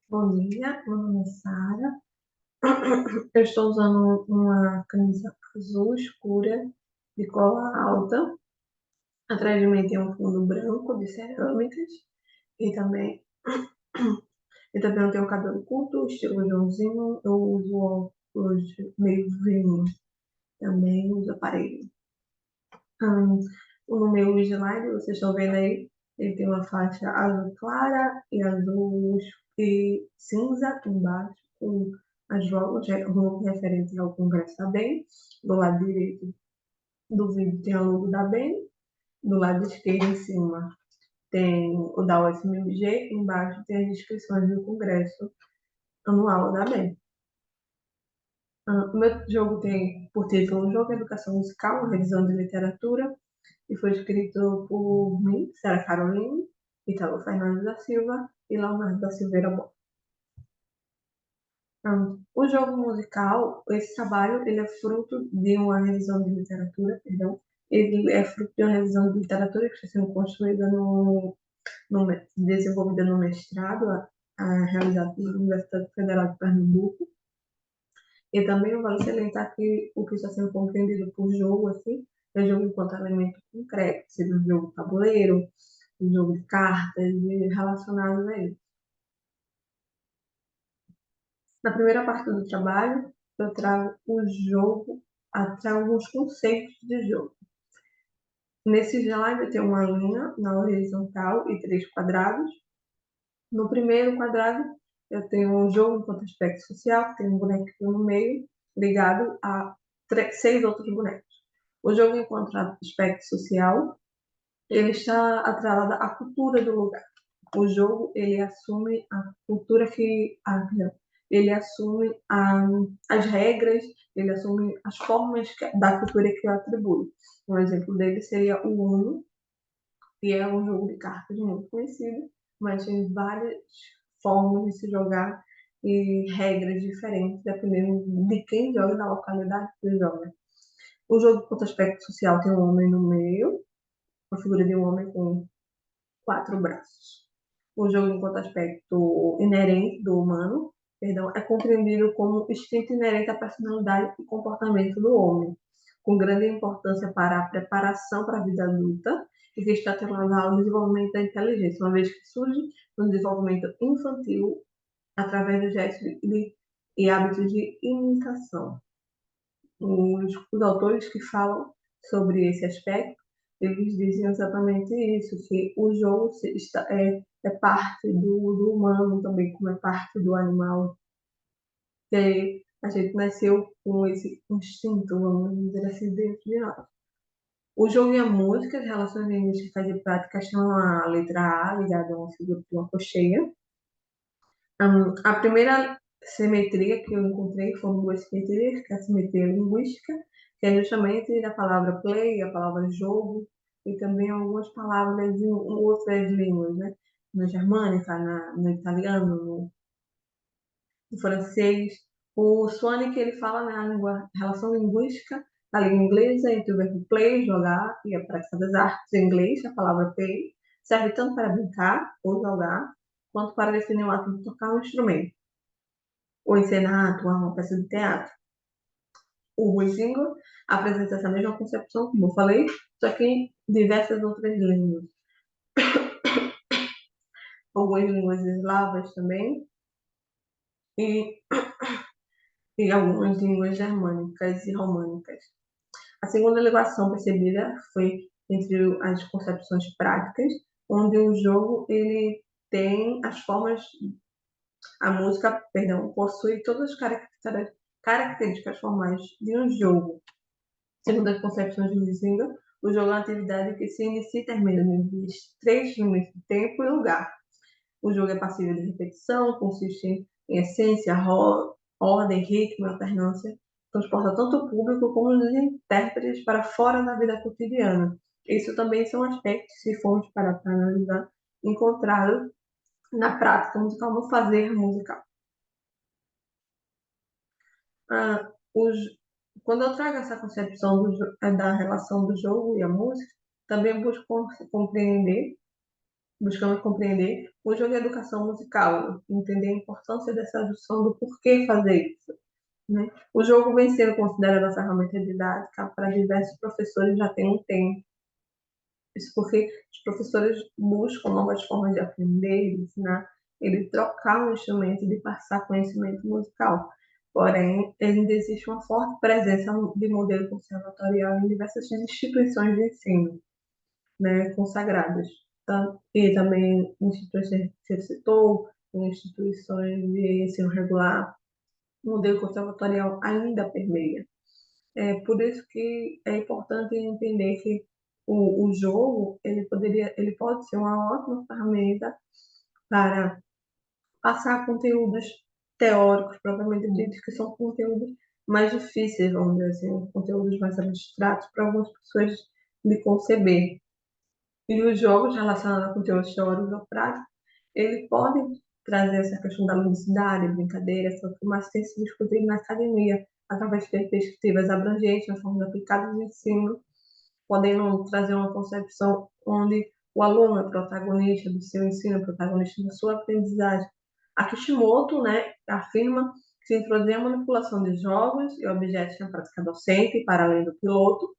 Bom dia, meu nome é Sara. Eu estou usando uma camisa azul escura de cola alta. Atrás de mim tem um fundo branco de cerâmicas e também, eu tenho cabelo curto, estilo Joãozinho. Eu uso óculos meio vinho, também uso aparelho. Hum, no meu slide, vocês estão vendo aí, ele tem uma faixa azul clara e azul e cinza embaixo, com as logos, logo referente ao Congresso da BEM. Do lado direito do vídeo tem a logo da BEM, do lado esquerdo em cima tem o da UFMG, embaixo tem as inscrições do Congresso Anual da BEM. O meu jogo tem por título Jogo de Educação Musical, uma revisão de literatura, e foi escrito por mim, Sarah Caroline, Italo Fernandes da Silva e Leonardo da Silveira Bom. O jogo musical, esse trabalho, ele é fruto de uma revisão de literatura, perdão, ele é fruto de uma revisão de literatura que está sendo construída desenvolvida no mestrado, realizado pela Universidade Federal de Pernambuco. E também vale salientar que o que está sendo compreendido por jogo, assim, é jogo enquanto elemento concreto, seja um jogo tabuleiro, um jogo de cartas e relacionados a ele. Na primeira parte do trabalho, eu trago o jogo, trago alguns conceitos de jogo. Nesse slide tem uma linha na horizontal e três quadrados. No primeiro quadrado, eu tenho um jogo enquanto aspecto social, que tem um bonequinho no meio, ligado a seis outros bonecos. O jogo enquanto aspecto social, ele está atrelado à cultura do lugar. O jogo, ele assume a cultura ele assume as regras, ele assume as formas da cultura que eu atribuo. Um exemplo dele seria o Uno, que é um jogo de cartas muito conhecido, mas tem várias formas de se jogar e regras diferentes, dependendo de quem joga e da localidade que joga. O jogo, quanto aspecto social, tem um homem no meio, uma figura de um homem com quatro braços. O jogo, enquanto aspecto inerente do humano, perdão, é compreendido como instinto inerente à personalidade e comportamento do homem, com grande importância para a preparação para a vida adulta e que está atrelado ao desenvolvimento da inteligência, uma vez que surge no desenvolvimento infantil através dos gestos e hábitos de imitação. Os autores que falam sobre esse aspecto, eles dizem exatamente isso, que o jogo é parte do humano também, como é parte do animal, que a gente nasceu com esse instinto, vamos dizer assim, dentro de nós. O jogo e a música, as relações linguísticas e práticas têm a letra A ligada a uma figura de uma cocheia. A primeira simetria que eu encontrei foram duas simetrias, que é a simetria linguística, que é justamente da palavra play, a palavra jogo, e também algumas palavras em outras línguas, né? Na germânica, no italiano, no francês. O Sonic, ele fala na relação linguística da língua inglesa entre o verbo play, jogar, e a prática das artes em inglês, a palavra play, serve tanto para brincar ou jogar, quanto para definir o ato de tocar um instrumento ou encenar, atuar uma peça de teatro. O Huizingo apresenta essa mesma concepção, como eu falei, só que em diversas outras línguas. Algumas línguas eslavas também, e, e algumas línguas germânicas e românicas. A segunda elevação percebida foi entre as concepções práticas, onde o jogo ele tem as formas, a música, perdão, possui todas as características formais de um jogo. Segundo as concepções de Lisinga, o jogo é uma atividade que se inicia e termina em três limites de tempo e lugar. O jogo é passível de repetição, consiste em essência, ordem, ritmo, alternância, transporta tanto o público como os intérpretes para fora da vida cotidiana. Isso também são aspectos, se formos para analisar, encontrados na prática musical, no fazer musical. Os Quando eu trago essa concepção da relação do jogo e a música, também busco compreender buscando compreender o jogo e a educação musical, entender a importância dessa junção do porquê fazer isso, né? O jogo vem sendo considerado a ferramenta didática para diversos professores já tem um tempo. Isso porque os professores buscam novas formas de aprender, de ensinar, de trocar o instrumento, de passar conhecimento musical. Porém, ainda existe uma forte presença de modelo conservatorial em diversas instituições de ensino, né, consagradas. E também instituições que você citou, instituições de ensino regular, o modelo conservatorial ainda permeia. É por isso que é importante entender que o jogo ele pode ser uma ótima ferramenta para passar conteúdos teóricos, propriamente ditos, que são conteúdos mais difíceis, vamos dizer assim, conteúdos mais abstratos para algumas pessoas de conceber. E os jogos relacionados a conteúdos teóricos ou práticos, ele pode trazer essa questão da ludicidade, brincadeira, só que mais tem se discutido na academia, através de perspectivas abrangentes, na forma aplicadas de ensino, podendo trazer uma concepção onde o aluno é protagonista do seu ensino, protagonista da sua aprendizagem. A Kishimoto, né, afirma que se introduzir a manipulação de jogos e objetos na prática docente, para além do piloto,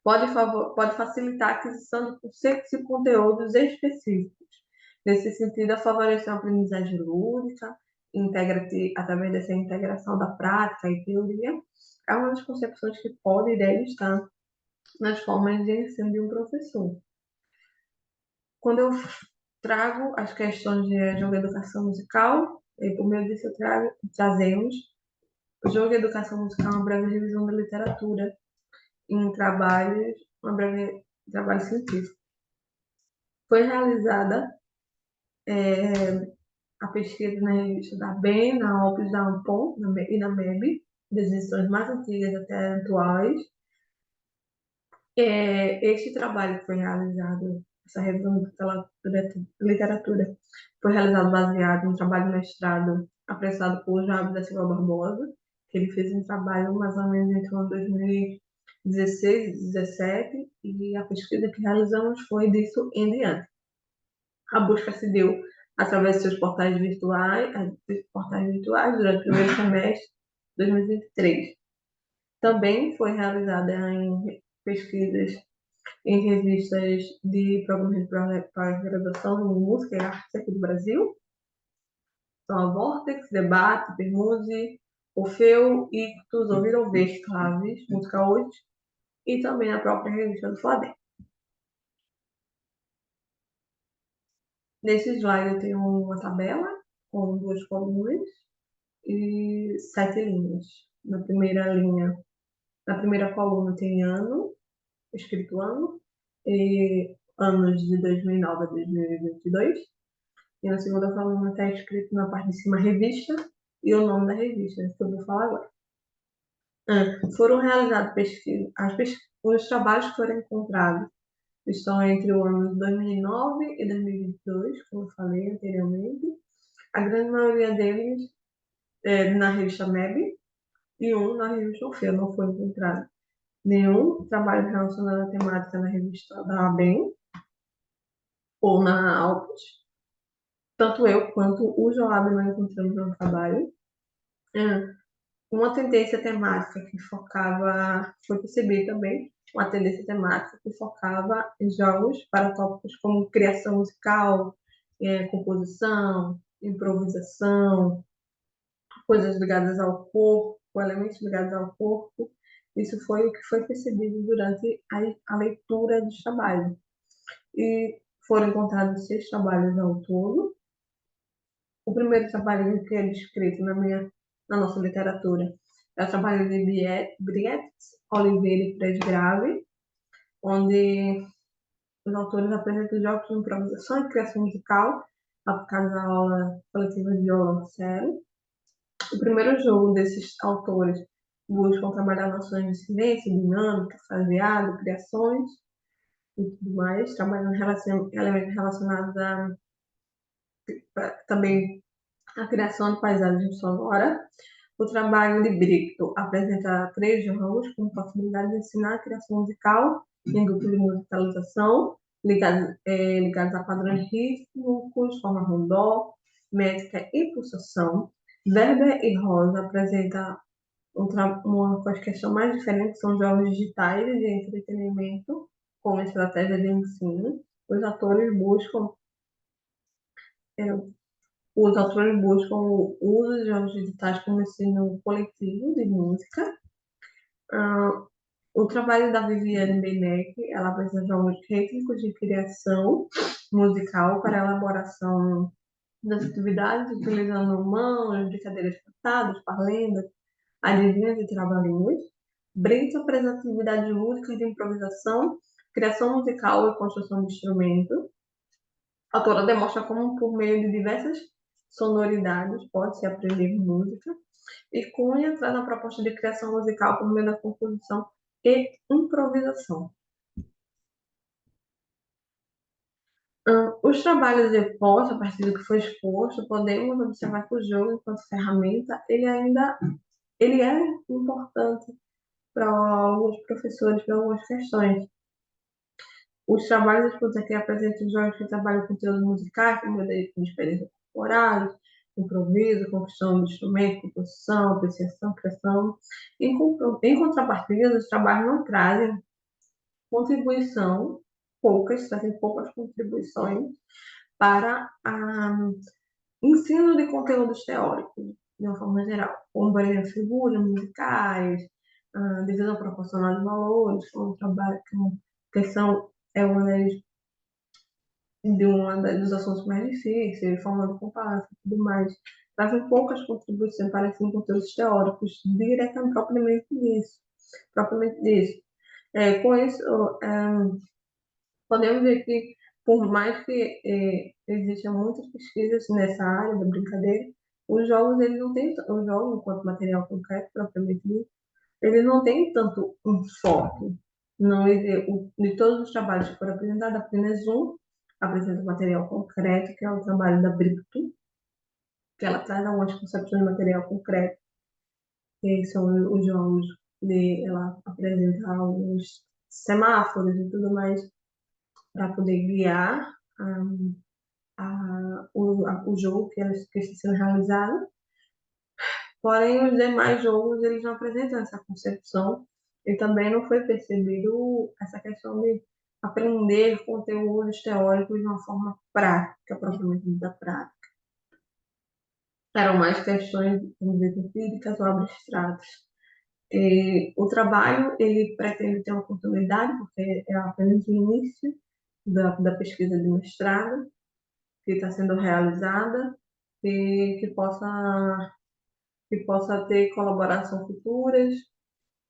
pode facilitar a aquisição de conceitos e conteúdos específicos. Nesse sentido, a favorecer a aprendizagem lúdica, através dessa integração da prática e teoria, é uma das concepções que pode e deve estar nas formas de ensino de um professor. Quando eu trago as questões de jogo e educação musical, e por meio disso trazemos o jogo e educação musical, uma breve revisão da literatura em trabalhos, uma breve trabalho científico. Foi realizada a pesquisa na revista da BEM, na OPS, da ANPOM e na MEB, das edições mais antigas até atuais. Este trabalho foi realizado, essa revisão pela literatura, foi realizado baseado em um trabalho de mestrado apressado por Jaime da Silva Barbosa, que ele fez um trabalho mais ou menos entre o ano 2016 e 2017, e a pesquisa que realizamos foi disso em diante. A busca se deu através de seus portais virtuais durante o primeiro semestre de 2023. Também foi realizada em pesquisas em revistas de programas de pós-graduação em música e arte aqui do Brasil. São a Vortex, Debate, Permuse, Orfeu, Ictus, Ouvir Ouvir, Claves, Música 8, e também a própria revista do Flamengo. Nesse slide eu tenho uma tabela com duas colunas e 7 linhas. Na primeira coluna tem ano, escrito ano, e anos de 2009 a 2022. E na segunda coluna está escrito na parte de cima revista e o nome da revista, que eu vou falar agora. Foram realizadas os trabalhos que foram encontrados estão entre o ano de 2009 e 2022, como eu falei anteriormente. A grande maioria deles na revista MEB e um na revista Orfeu. Não foi encontrado nenhum trabalho relacionado à temática na revista da ABEM ou na Alpes. Tanto eu quanto o Joab não encontramos no trabalho. Uma tendência temática que focava, foi perceber também, uma tendência temática que focava em jogos para tópicos como criação musical, composição, improvisação, coisas ligadas ao corpo, elementos ligados ao corpo. Isso foi o que foi percebido durante a leitura dos trabalhos. E foram encontrados 6 trabalhos ao todo. O primeiro trabalho que é descrito na nossa literatura é o trabalho de Briette, Oliveira e Presgrave, onde os autores apresentam jogos de improvisação e criação musical aplicados à aula coletiva de violoncelo. O primeiro jogo desses autores buscam trabalhar noções de silêncio, dinâmica, fraseado, criações e tudo mais, trabalhando elementos relacionados também à criação de paisagem sonora. O trabalho de Brito apresenta 3 jogos com possibilidade de ensinar a criação musical em grupo de musicalização, ligados a padrões rítmicos, forma rondó, métrica e pulsação. Weber e Rosa apresentam uma questão mais diferente, são jogos digitais de entretenimento como estratégia de ensino. Os atores buscam, é, os autores buscam o uso de jogos digitais como ensino coletivo de música. Ah, o trabalho da Viviane Beinec, ela apresenta jogos técnicos de criação musical para elaboração das atividades, utilizando mãos, brincadeiras cantadas, parlendas, adivinhas e trava-línguas. Brito apresenta atividades lúdicas de improvisação, criação musical e construção de instrumentos. A autora demonstra como, por meio de diversas sonoridades, pode-se aprender música. E Cunha traz a proposta de criação musical por meio da composição e improvisação. Os trabalhos expostos, a partir do que foi exposto, podemos observar que o jogo, enquanto ferramenta, ele é importante para alguns professores, para algumas questões. Os trabalhos expostos aqui apresentam jogos que trabalham com conteúdos musicais, como de experiências corporais, improviso, construção de instrumento, composição, apreciação, criação. Em contrapartida, os trabalhos não trazem contribuição, trazem poucas contribuições para ensino de conteúdos teóricos, de uma forma geral, como, por exemplo, figuras musicais, divisão proporcional de valores, como trabalho, que são, é uma das, dos assuntos mais difíceis, forma de comparação e tudo mais, trazem poucas contribuições para ensino de conteúdos teóricos, diretamente propriamente disso. Com isso, podemos ver que, por mais que existam muitas pesquisas nessa área da brincadeira, os jogos, eles não têm, os jogos, enquanto material concreto, propriamente dito, eles não têm tanto um foco. Não, de todos os trabalhos que foram apresentados, apenas um apresenta material concreto, que é o trabalho da Bripto, que ela traz algumas concepções de material concreto, que são os jogos ela apresenta alguns semáforos e tudo mais para poder guiar o jogo que está sendo realizado. Porém, os demais jogos eles não apresentam essa concepção e também não foi percebido essa questão de aprender conteúdos teóricos de uma forma prática, propriamente dita prática. Eram mais questões, vamos dizer, empíricas ou abstratas. O trabalho ele pretende ter uma continuidade, porque é apenas o início da pesquisa de mestrado, que está sendo realizada e que possa ter colaboração futuras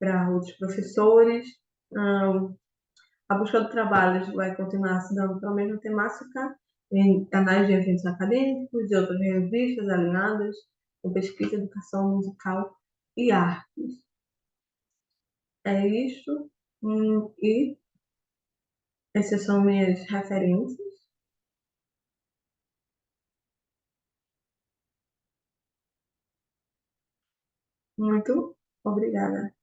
para outros professores. A busca do trabalho vai continuar se dando pela mesma temática em canais de eventos acadêmicos e outras revistas alinhadas com pesquisa, educação musical e artes. É isso. E essas são minhas referências. Muito obrigada.